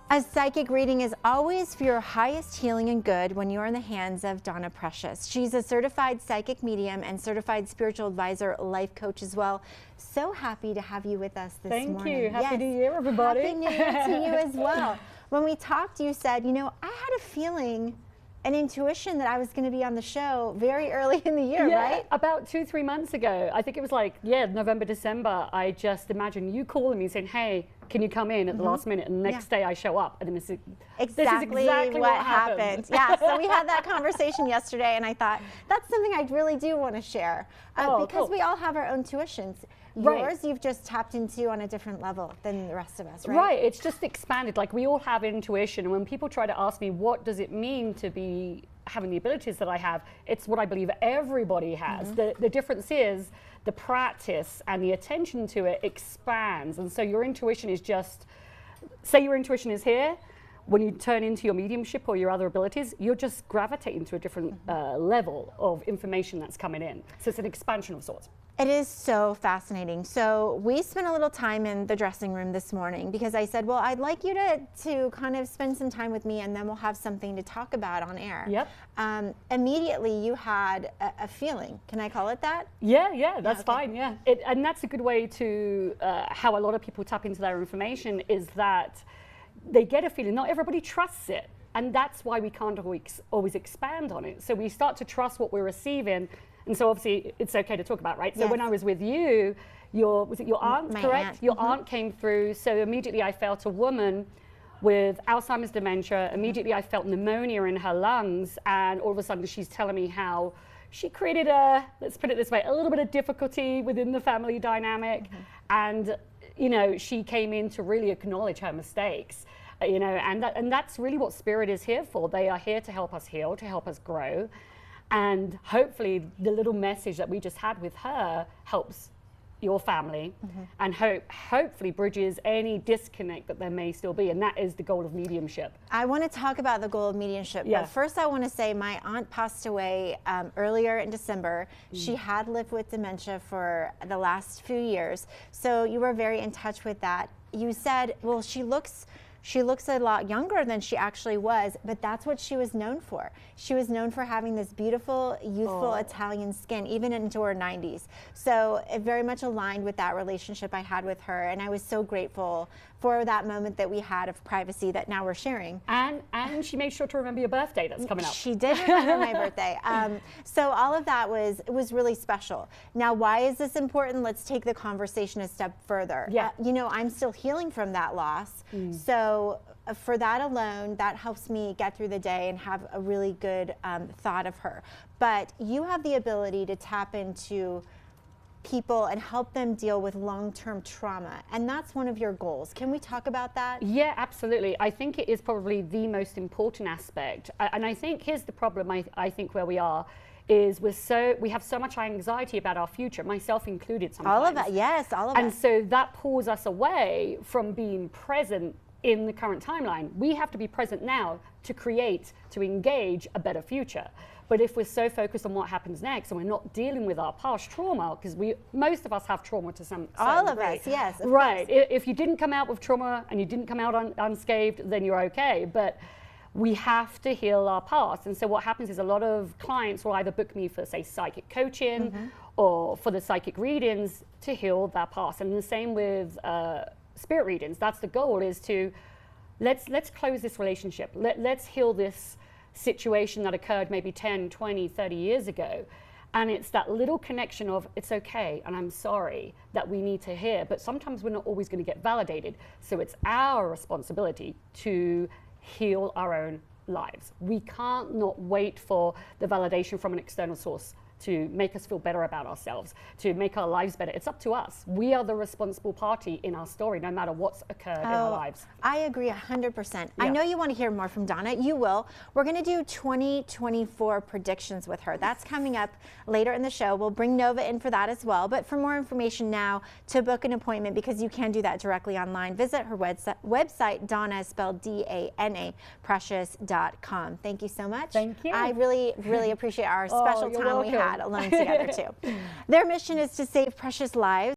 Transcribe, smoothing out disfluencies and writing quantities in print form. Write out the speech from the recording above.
A psychic reading is always for your highest healing and good when you're in the hands of Donna Precious. She's a certified psychic medium and certified spiritual advisor, life coach as well. So happy to have you with us this morning. Thank you. Happy New Year, everybody. Happy New Year to you as well. When we talked, you said, you know, I had a feeling, an intuition that I was going to be on the show very early in the year, right? About 2-3 months ago. I think it was like, November, December. I just imagine you calling me saying, hey, can you come in at the last minute? And the next day I show up. And this is exactly what happened. Yeah, so we had that conversation yesterday and I thought, that's something I really do want to share. Because we all have our own tuitions. Yours, you've just tapped into on a different level than the rest of us, right? Right, it's just expanded. Like, we all have intuition. And when people try to ask me, what does it mean to be having the abilities that I have? It's what I believe everybody has. The difference is the practice and the attention to it expands. And so your intuition is just, say your intuition is here, when you turn into your mediumship or your other abilities, you're just gravitating to a different level of information that's coming in. So it's an expansion of sorts. It is so fascinating. So we spent a little time in the dressing room this morning because I said, well, I'd like you to kind of spend some time with me and then we'll have something to talk about on air. Yep. Immediately you had a feeling. Can I call it that? Yeah, that's fine, yeah. And that's a good way to, how a lot of people tap into their information is that they get a feeling. Not everybody trusts it. And that's why we can't always expand on it. So we start to trust what we're receiving. And so obviously it's okay to talk about, right? So when I was with you, was it your aunt, My correct? aunt. Your aunt came through. So immediately I felt a woman with Alzheimer's dementia. Immediately I felt pneumonia in her lungs. And all of a sudden she's telling me how she created let's put it this way, a little bit of difficulty within the family dynamic. And, you know, she came in to really acknowledge her mistakes. You know, and that's really what Spirit is here for. They are here to help us heal, to help us grow. And hopefully the little message that we just had with her helps your family and hopefully bridges any disconnect that there may still be. And that is the goal of mediumship. I want to talk about the goal of mediumship, but first I want to say my aunt passed away earlier in December. She had lived with dementia for the last few years. So you were very in touch with that. You said, well, she looks a lot younger than she actually was, but that's what she was known for. She was known for having this beautiful, youthful Italian skin, even into her 90s. So it very much aligned with that relationship I had with her, and I was so grateful for that moment that we had of privacy that now we're sharing. And she made sure to remember your birthday that's coming up. She did remember my birthday. So all of that was really special. Now, why is this important? Let's take the conversation a step further. You know, I'm still healing from that loss. So for that alone, that helps me get through the day and have a really good thought of her. But you have the ability to tap into people and help them deal with long-term trauma, and that's one of your goals. Can we talk about that? Yeah, absolutely. I think it is probably the most important aspect. And I think here's the problem, I think, where we are is we have so much anxiety about our future, myself included sometimes. All of it, yes, all of it. And so that pulls us away from being present in the current timeline. We have to be present now to create, to engage a better future. But if we're so focused on what happens next and we're not dealing with our past trauma, because most of us have trauma to some all degree. Of us, yes. Of right. course. If you didn't come out with trauma and you didn't come out unscathed, then you're okay. But we have to heal our past. And so what happens is a lot of clients will either book me for, say, psychic coaching or for the psychic readings to heal their past. And the same with spirit readings. That's the goal, is to let's close this relationship. Let's heal this situation that occurred maybe 10, 20, 30 years ago. And it's that little connection of, it's okay and I'm sorry, that we need to hear. But sometimes we're not always going to get validated. So it's our responsibility to heal our own lives. We can't not wait for the validation from an external source to make us feel better about ourselves, to make our lives better. It's up to us. We are the responsible party in our story, no matter what's occurred in our lives. I agree 100%. I know you want to hear more from Donna. You will. We're going to do 2024 predictions with her. That's coming up later in the show. We'll bring Nova in for that as well. But for more information now, to book an appointment, because you can do that directly online, visit her website, Donna, spelled D-A-N-A, precious.com. Thank you so much. Thank you. I really, really appreciate our special time we had alone together too. Their mission is to save precious lives.